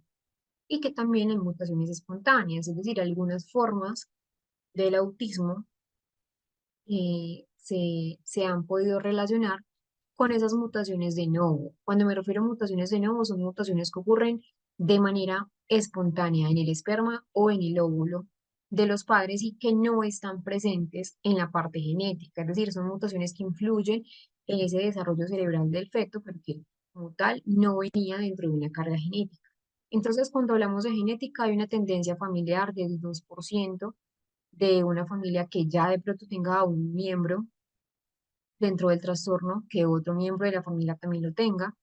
Speaker 1: y que también hay mutaciones espontáneas, es decir, algunas formas del autismo se han podido relacionar con esas mutaciones de novo. Cuando me refiero a mutaciones de novo, son mutaciones que ocurren de manera espontánea en el esperma o en el óvulo de los padres y que no están presentes en la parte genética, es decir, son mutaciones que influyen en ese desarrollo cerebral del feto, pero que como tal no venía dentro de una carga genética. Entonces, cuando hablamos de genética, hay una tendencia familiar del 2% de una familia que ya de pronto tenga un miembro dentro del trastorno, que otro miembro de la familia también lo tenga,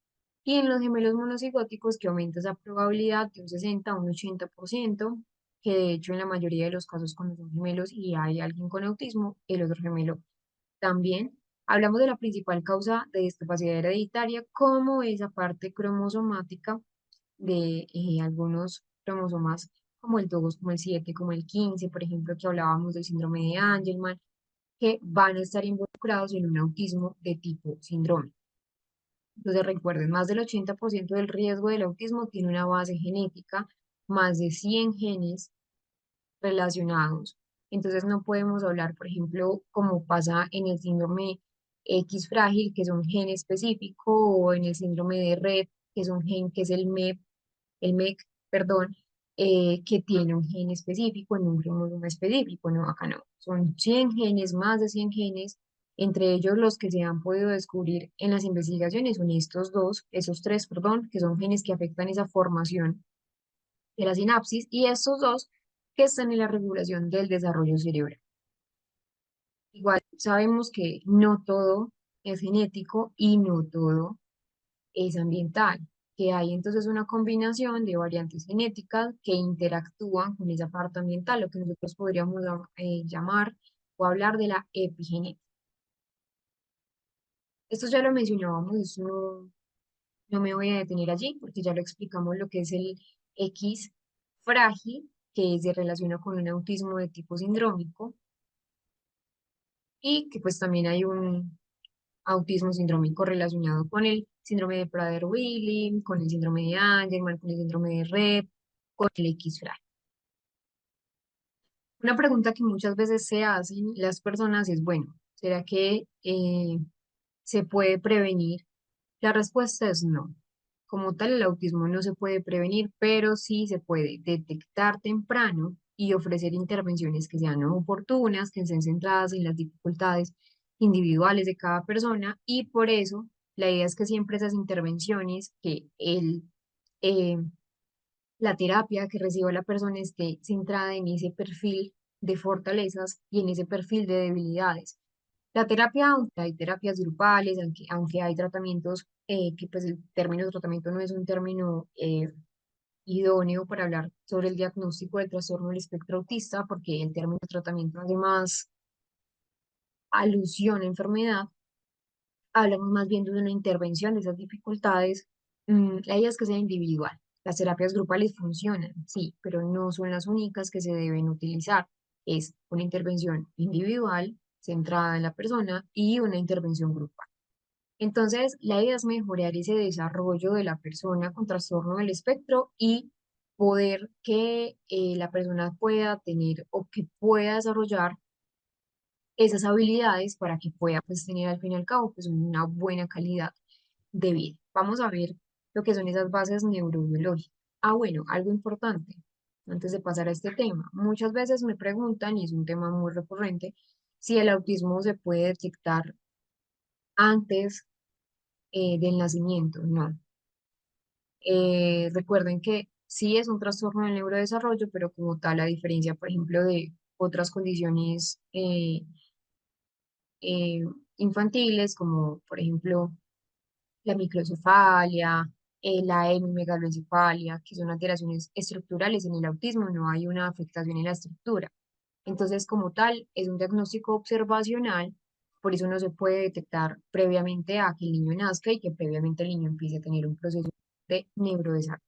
Speaker 1: y en los gemelos monocigóticos que aumenta esa probabilidad de un 60 a un 80%, que de hecho en la mayoría de los casos cuando son gemelos y hay alguien con autismo, el otro gemelo también Hablamos de la principal causa de discapacidad hereditaria como esa parte cromosomática de algunos cromosomas como el 2, como el 7, como el 15, por ejemplo, que hablábamos del síndrome de Angelman, que van a estar involucrados en un autismo de tipo síndrome. Entonces recuerden, más del 80% del riesgo del autismo tiene una base genética, más de 100 genes relacionados. Entonces no podemos hablar, por ejemplo, como pasa en el síndrome X frágil, que es un gen específico, o en el síndrome de Rett, que es un gen que es el MEC, perdón, que tiene un gen específico en un cromosoma específico. No, acá no. Son 100 genes, más de 100 genes. Entre ellos los que se han podido descubrir en las investigaciones son estos dos, esos tres, perdón, que son genes que afectan esa formación de la sinapsis, y estos dos que están en la regulación del desarrollo cerebral. Igual sabemos que no todo es genético y no todo es ambiental, que hay entonces una combinación de variantes genéticas que interactúan con esa parte ambiental, lo que nosotros podríamos llamar o hablar de la epigenética. Esto ya lo mencionábamos, eso no me voy a detener allí porque ya lo explicamos lo que es el X frágil, que se relaciona con un autismo de tipo sindrómico y que pues también hay un autismo sindrómico relacionado con el síndrome de Prader-Willi, con el síndrome de Angelman, con el síndrome de Rett, con el X frágil. Una pregunta que muchas veces se hacen las personas es, bueno, ¿será que se puede prevenir? La respuesta es no. Como tal, el autismo no se puede prevenir, pero sí se puede detectar temprano y ofrecer intervenciones que sean oportunas, que estén centradas en las dificultades individuales de cada persona, y por eso la idea es que siempre esas intervenciones, eh, la terapia que reciba la persona esté centrada en ese perfil de fortalezas y en ese perfil de debilidades. La terapia, aunque hay terapias grupales, aunque hay tratamientos, que pues el término tratamiento no es un término idóneo para hablar sobre el diagnóstico del trastorno del espectro autista, porque el término tratamiento hace más alusión a enfermedad, hablamos más bien de una intervención de esas dificultades. La idea es que sea individual. Las terapias grupales funcionan, sí, pero no son las únicas que se deben utilizar. Es una intervención individual centrada en la persona y una intervención grupal. Entonces, la idea es mejorar ese desarrollo de la persona con trastorno del espectro y poder que la persona pueda tener o que pueda desarrollar esas habilidades para que pueda pues tener al fin y al cabo pues una buena calidad de vida. Vamos a ver lo que son esas bases neurobiológicas. Ah, bueno, algo importante antes de pasar a este tema. Muchas veces me preguntan, y es un tema muy recurrente, si el autismo se puede detectar antes del nacimiento. No. Recuerden que sí es un trastorno del neurodesarrollo, pero como tal, a diferencia, por ejemplo, de otras condiciones eh, infantiles, como por ejemplo la microcefalia, la hemimegaloencefalia, que son alteraciones estructurales en el autismo, no hay una afectación en la estructura. Entonces, como tal, es un diagnóstico observacional, por eso no se puede detectar previamente a que el niño nazca y que previamente el niño empiece a tener un proceso de neurodesarrollo.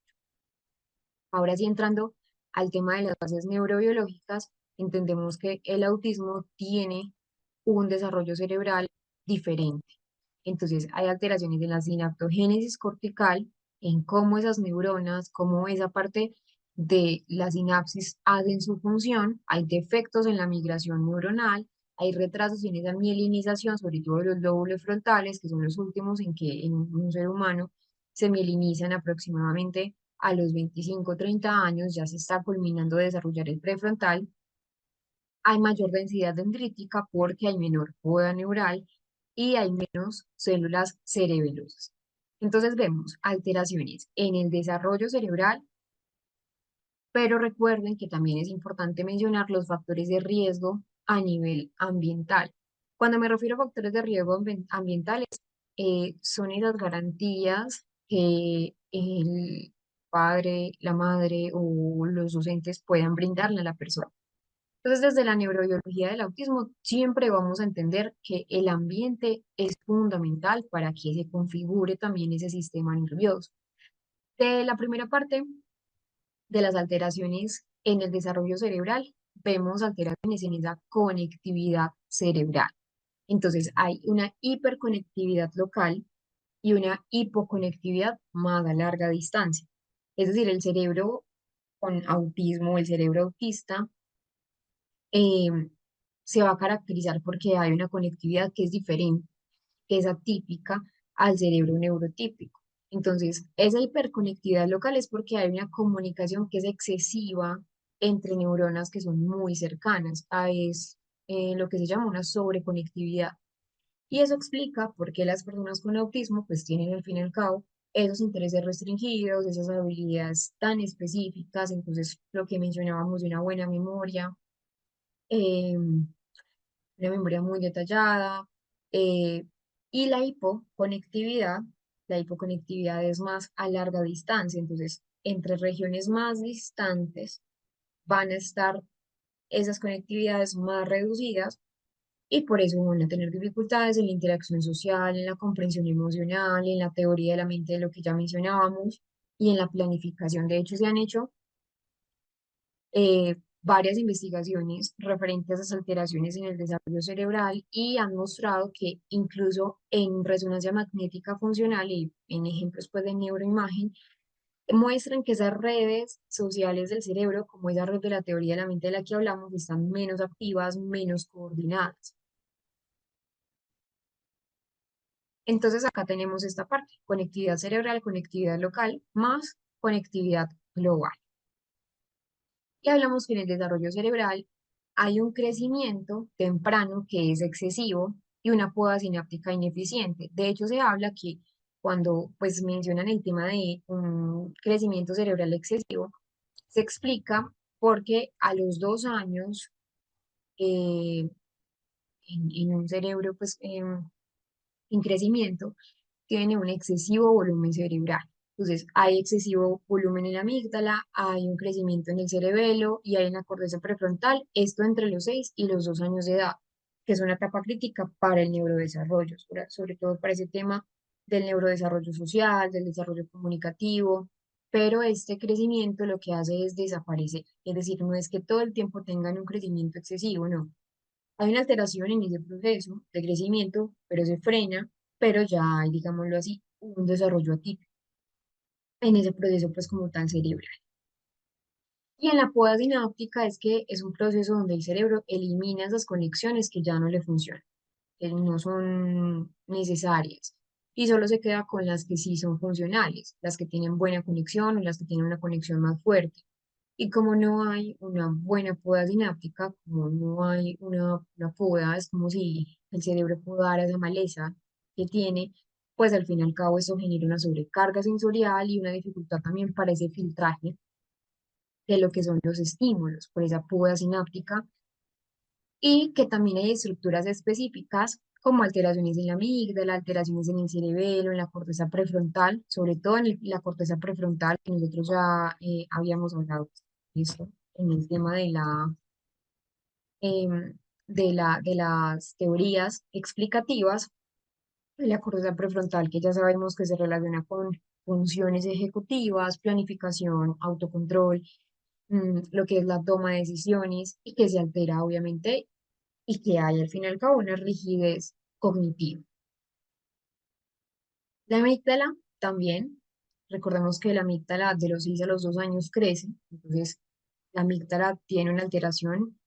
Speaker 1: Ahora sí, entrando al tema de las bases neurobiológicas, entendemos que el autismo tiene un desarrollo cerebral diferente. Entonces, hay alteraciones en la sinaptogénesis cortical, en cómo esas neuronas, cómo esa parte de la sinapsis hacen su función, hay defectos en la migración neuronal, hay retrasos en esa mielinización, sobre todo de los lóbulos frontales, que son los últimos en que en un ser humano se mielinizan aproximadamente a los 25 o 30 años, ya se está culminando de desarrollar el prefrontal. Hay mayor densidad dendrítica porque hay menor poda neural y hay menos células cerebelosas. Entonces vemos alteraciones en el desarrollo cerebral, pero recuerden que también es importante mencionar los factores de riesgo a nivel ambiental. Cuando me refiero a factores de riesgo ambientales, son esas garantías que el padre, la madre o los docentes puedan brindarle a la persona. Entonces, desde la neurobiología del autismo, siempre vamos a entender que el ambiente es fundamental para que se configure también ese sistema nervioso. De la primera parte de las alteraciones en el desarrollo cerebral, vemos alteraciones en esa conectividad cerebral. Entonces, hay una hiperconectividad local y una hipoconectividad más a larga distancia. Es decir, el cerebro con autismo, el cerebro autista, eh, se va a caracterizar porque hay una conectividad que es diferente, que es atípica al cerebro neurotípico. Entonces, esa hiperconectividad local es porque hay una comunicación que es excesiva entre neuronas que son muy cercanas. Es lo que se llama una sobreconectividad. Y eso explica por qué las personas con autismo pues tienen al fin y al cabo esos intereses restringidos, esas habilidades tan específicas, entonces lo que mencionábamos de una buena memoria, eh, una memoria muy detallada, eh, y la hipoconectividad es más a larga distancia, entonces entre regiones más distantes van a estar esas conectividades más reducidas y por eso van a tener dificultades en la interacción social, en la comprensión emocional, en la teoría de la mente de lo que ya mencionábamos y en la planificación. De hecho, se han hecho varias investigaciones referentes a esas alteraciones en el desarrollo cerebral y han mostrado que incluso en resonancia magnética funcional y en ejemplos pues, de neuroimagen, muestran que esas redes sociales del cerebro, como esa red de la teoría de la mente de la que hablamos, están menos activas, menos coordinadas. Entonces acá tenemos esta parte, conectividad cerebral, conectividad local, más conectividad global. Y hablamos que en el desarrollo cerebral hay un crecimiento temprano que es excesivo y una poda sináptica ineficiente. De hecho, se habla que cuando pues mencionan el tema de un crecimiento cerebral excesivo, se explica porque a los 2 años eh, en un cerebro pues en crecimiento tiene un excesivo volumen cerebral. Entonces, hay excesivo volumen en la amígdala, hay un crecimiento en el cerebelo y hay en la corteza prefrontal, esto entre los 6 y los 2 años de edad, que es una etapa crítica para el neurodesarrollo, sobre todo para ese tema del neurodesarrollo social, del desarrollo comunicativo, pero este crecimiento lo que hace es desaparecer, es decir, no es que todo el tiempo tengan un crecimiento excesivo, no, hay una alteración en ese proceso de crecimiento, pero se frena, pero ya hay, digámoslo así, un desarrollo atípico en ese proceso, pues como tal cerebral. Y en la poda sináptica es que es un proceso donde el cerebro elimina esas conexiones que ya no le funcionan, que no son necesarias, y solo se queda con las que sí son funcionales, las que tienen buena conexión o las que tienen una conexión más fuerte. Y como no hay una buena poda sináptica, como no hay una poda, es como si el cerebro podara esa maleza que tiene, pues al fin y al cabo eso genera una sobrecarga sensorial y una dificultad también para ese filtraje de lo que son los estímulos por esa poda sináptica y que también hay estructuras específicas como alteraciones en la amígdala, alteraciones en el cerebelo, en la corteza prefrontal, sobre todo en la corteza prefrontal, que nosotros ya habíamos hablado de esto en el tema de las teorías explicativas de la corteza prefrontal, que ya sabemos que se relaciona con funciones ejecutivas, planificación, autocontrol, lo que es la toma de decisiones y que se altera obviamente y que hay al fin y al cabo una rigidez cognitiva. La amígdala también, recordemos que la amígdala de los 6 a los 2 años crece, entonces la amígdala tiene una alteración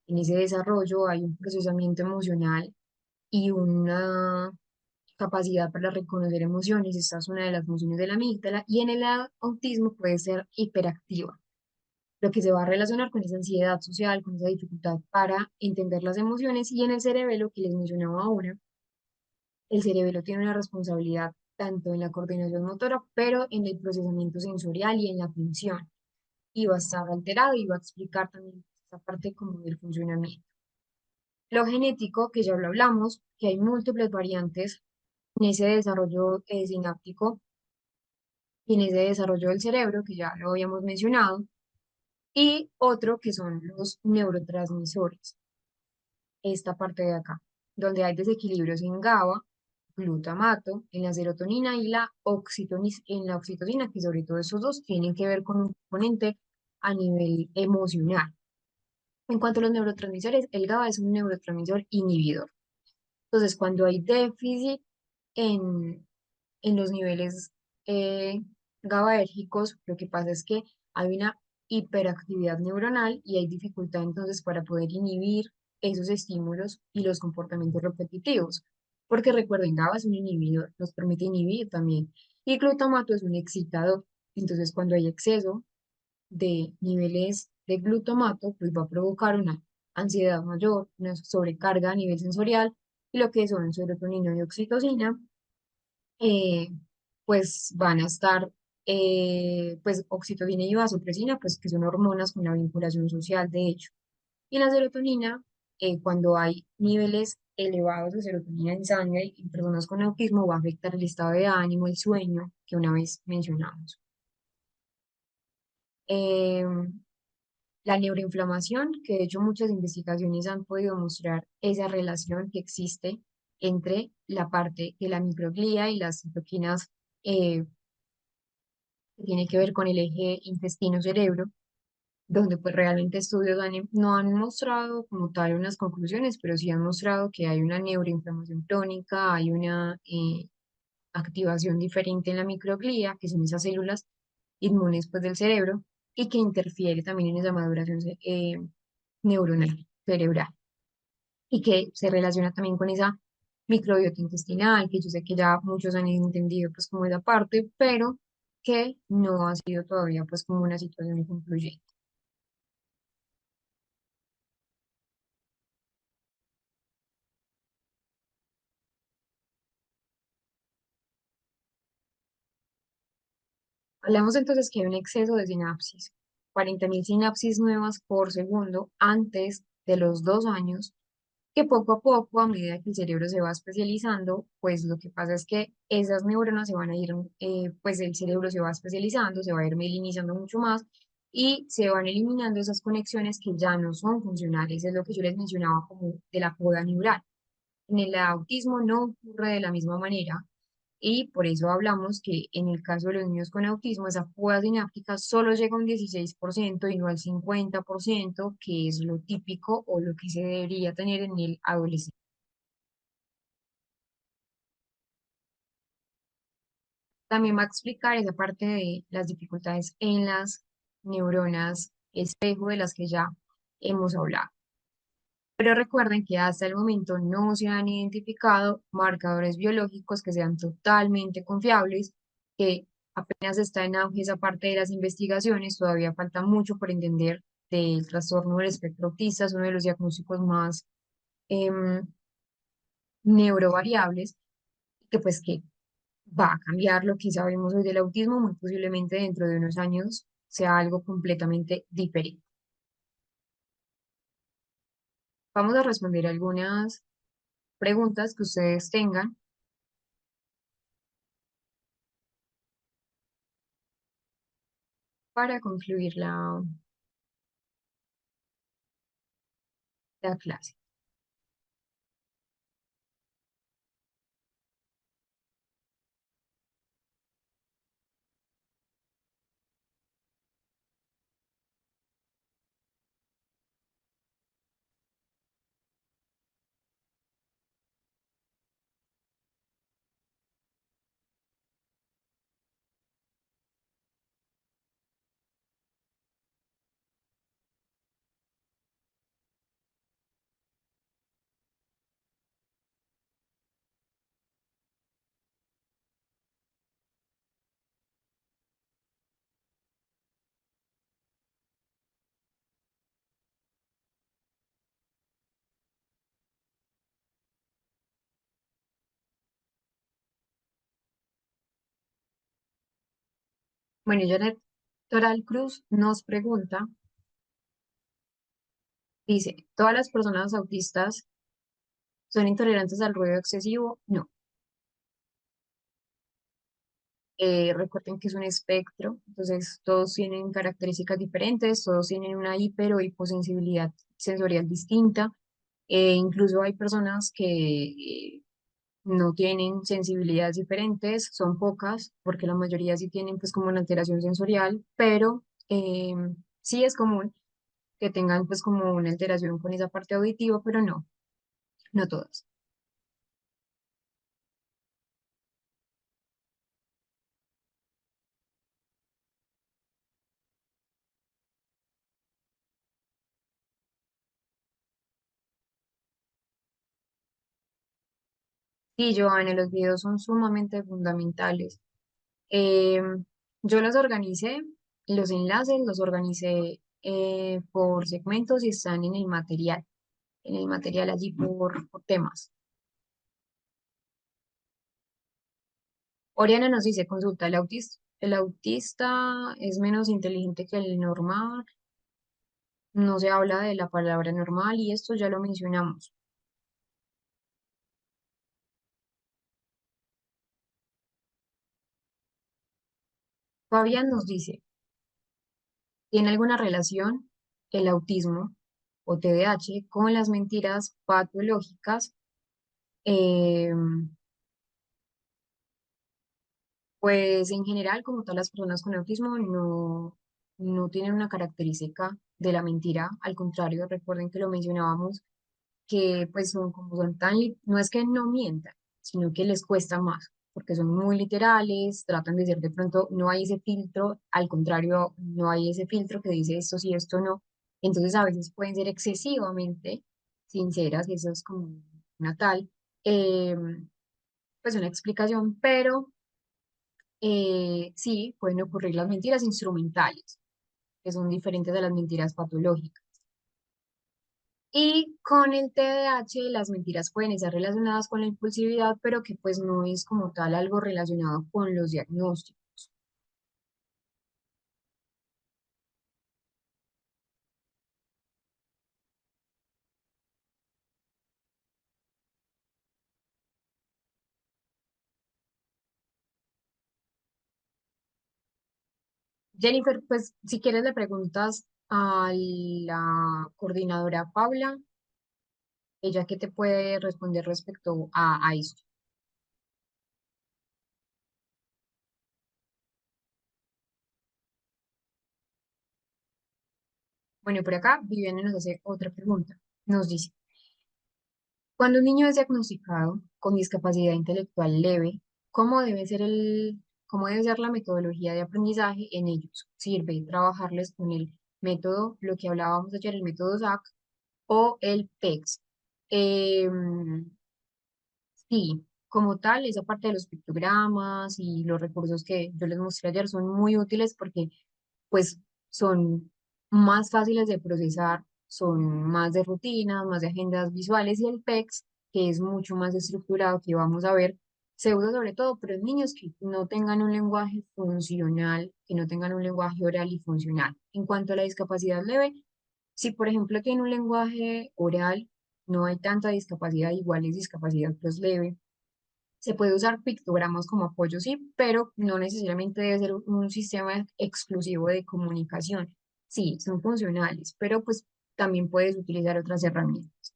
Speaker 1: en ese desarrollo, hay un procesamiento emocional y una capacidad para reconocer emociones, esta es una de las funciones de la amígdala, y en el autismo puede ser hiperactiva, lo que se va a relacionar con esa ansiedad social, con esa dificultad para entender las emociones, y en el cerebelo que les mencionaba ahora, el cerebelo tiene una responsabilidad tanto en la coordinación motora, pero en el procesamiento sensorial y en la atención. Y va a estar alterado y va a explicar también esta parte como del funcionamiento. Lo genético, que ya lo hablamos, que hay múltiples variantes en ese desarrollo sináptico y en ese desarrollo del cerebro, que ya lo habíamos mencionado, y otro que son los neurotransmisores, esta parte de acá, donde hay desequilibrios en GABA, glutamato, en la serotonina y en la oxitocina, que sobre todo esos dos tienen que ver con un componente a nivel emocional. En cuanto a los neurotransmisores, el GABA es un neurotransmisor inhibidor. Entonces, cuando hay déficit en, en los niveles eh, GABAérgicos, lo que pasa es que hay una hiperactividad neuronal y hay dificultad entonces para poder inhibir esos estímulos y los comportamientos repetitivos. Porque recuerden, GABA es un inhibidor, nos permite inhibir también. Y glutamato es un excitador. Entonces, cuando hay exceso de niveles de glutamato, pues va a provocar una ansiedad mayor, una sobrecarga a nivel sensorial, y lo que son serotonina y oxitocina, eh, pues van a estar, pues oxitocina y vasopresina, pues que son hormonas con la vinculación social, de hecho. Y la serotonina, cuando hay niveles elevados de serotonina en sangre en personas con autismo, va a afectar el estado de ánimo, el sueño, que una vez mencionamos. Em, La neuroinflamación, que de hecho muchas investigaciones han podido mostrar esa relación que existe entre la parte de la microglía y las citoquinas, que tiene que ver con el eje intestino-cerebro, donde pues realmente estudios no han mostrado como tal unas conclusiones, pero sí han mostrado que hay una neuroinflamación crónica, hay una activación diferente en la microglía, que son esas células inmunes pues del cerebro, y que interfiere también en esa maduración neuronal cerebral y que se relaciona también con esa microbiota intestinal, que yo sé que ya muchos han entendido pues como esa parte, pero que no ha sido todavía pues como una situación concluyente. Hablamos entonces que hay un exceso de sinapsis, 40.000 sinapsis nuevas por segundo antes de los 2 años, que poco a poco, a medida que el cerebro se va especializando, pues lo que pasa es que esas neuronas se van a ir, pues el cerebro se va especializando, se va a ir mielinizando mucho más y se van eliminando esas conexiones que ya no son funcionales. Es lo que yo les mencionaba como de la poda neural. En el autismo no ocurre de la misma manera y por eso hablamos que en el caso de los niños con autismo, esa poda sináptica solo llega a un 16% y no al 50%, que es lo típico o lo que se debería tener en el adolescente. También va a explicar esa parte de las dificultades en las neuronas espejo de las que ya hemos hablado. Pero recuerden que hasta el momento no se han identificado marcadores biológicos que sean totalmente confiables, que apenas está en auge esa parte de las investigaciones, todavía falta mucho por entender del trastorno del espectro autista, es uno de los diagnósticos más em, neurovariables, que pues que va a cambiar lo que sabemos hoy del autismo, muy posiblemente dentro de unos años sea algo completamente diferente. Vamos a responder algunas preguntas que ustedes tengan para concluir la clase. Bueno, Janet Toral Cruz nos pregunta, dice, ¿todas las personas autistas son intolerantes al ruido excesivo? No. Recuerden que es un espectro, entonces todos tienen características diferentes, todos tienen una hiper o hiposensibilidad sensorial distinta. Incluso hay personas que no tienen sensibilidades diferentes, son pocas, porque la mayoría sí tienen pues como una alteración sensorial, pero sí es común que tengan pues como una alteración con esa parte auditiva, pero no, no todas. Sí, Joana, los videos son sumamente fundamentales. Eh, yo los organicé, los enlaces los organicé por segmentos y están en el material allí por temas. Oriana nos dice, consulta, el autista es menos inteligente que el normal, no se habla de la palabra normal y esto ya lo mencionamos. Fabián nos dice, ¿tiene alguna relación el autismo o TDAH con las mentiras patológicas? Eh, Pues en general, como todas las personas con autismo, no tienen una característica de la mentira. Al contrario, recuerden que lo mencionábamos, que pues son como son no es que no mientan, sino que les cuesta más, porque son muy literales, tratan de ser de pronto, no hay ese filtro, al contrario, no hay ese filtro que dice esto sí, esto no. Entonces a veces pueden ser excesivamente sinceras, y eso es como una tal, eh, pues una explicación, pero sí, pueden ocurrir las mentiras instrumentales, que son diferentes de las mentiras patológicas. Y con el TDAH, las mentiras pueden estar relacionadas con la impulsividad, pero que pues no es como tal algo relacionado con los diagnósticos. Jennifer, pues si quieres le preguntas a la coordinadora Paula, ella que te puede responder respecto a esto. Bueno, por acá Viviana nos hace otra pregunta. Nos dice, cuando un niño es diagnosticado con discapacidad intelectual leve, ¿cómo debe ser cómo debe ser la metodología de aprendizaje en ellos? ¿Sirve trabajarles con el método, lo que hablábamos ayer, el método SAC o el PEX? Sí, como tal, esa parte de los pictogramas y los recursos que yo les mostré ayer son muy útiles porque pues son más fáciles de procesar, son más de rutinas, más de agendas visuales y el PEX, que es mucho más estructurado, que vamos a ver, se usa sobre todo, pero en niños que no tengan un lenguaje funcional, que no tengan un lenguaje oral y funcional. En cuanto a la discapacidad leve, si por ejemplo tiene un lenguaje oral, no hay tanta discapacidad, igual es discapacidad pues leve. Se puede usar pictogramas como apoyo, sí, pero no necesariamente debe ser un sistema exclusivo de comunicación. Sí, son funcionales, pero pues también puedes utilizar otras herramientas.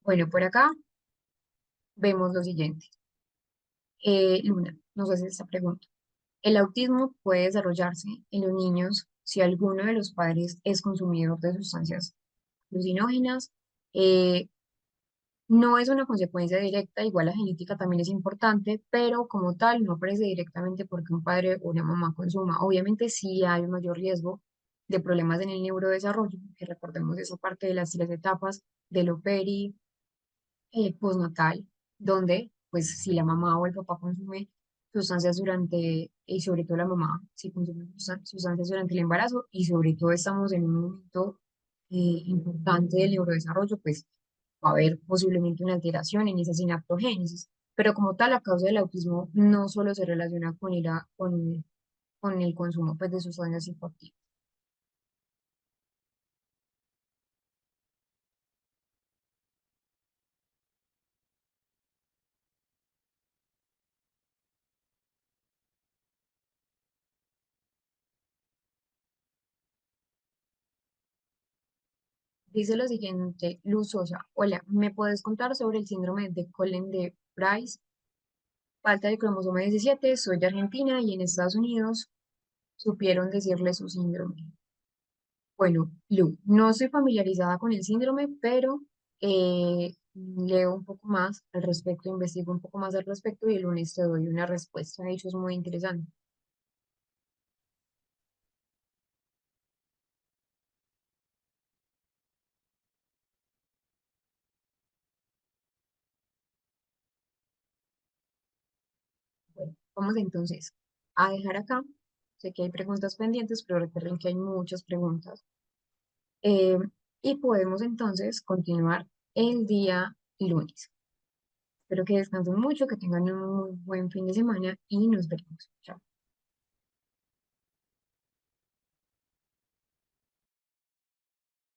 Speaker 1: Bueno, por acá vemos lo siguiente. Luna nos hace esta pregunta. El autismo puede desarrollarse en los niños si alguno de los padres es consumidor de sustancias alucinógenas. Eh, No es una consecuencia directa, igual la genética también es importante, pero como tal no aparece directamente porque un padre o una mamá consuma. Obviamente sí hay un mayor riesgo de problemas en el neurodesarrollo, que recordemos esa parte de las 3 etapas de lo postnatal, donde pues si la mamá o el papá consume sustancias durante, y sobre todo la mamá, si consume sustancias durante el embarazo y sobre todo estamos en un momento importante del neurodesarrollo, pues va a haber posiblemente una alteración en esa sinaptogénesis. Pero como tal, la causa del autismo no solo se relaciona con el consumo pues, de sustancias psicoactivas. Dice lo siguiente, Luz Sosa. Hola, ¿me puedes contar sobre el síndrome de Colen de Price? Falta de cromosoma 17, soy de Argentina y en Estados Unidos supieron decirle su síndrome. Bueno, Lu, no estoy familiarizada con el síndrome, pero leo un poco más al respecto, investigo un poco más al respecto y el lunes te doy una respuesta. De hecho, es muy interesante. Bueno, vamos entonces a dejar acá. Sé que hay preguntas pendientes, pero recuerden que hay muchas preguntas. Eh, y podemos entonces continuar el día lunes. Espero que descansen mucho, que tengan un muy buen fin de semana y nos veremos. Chao.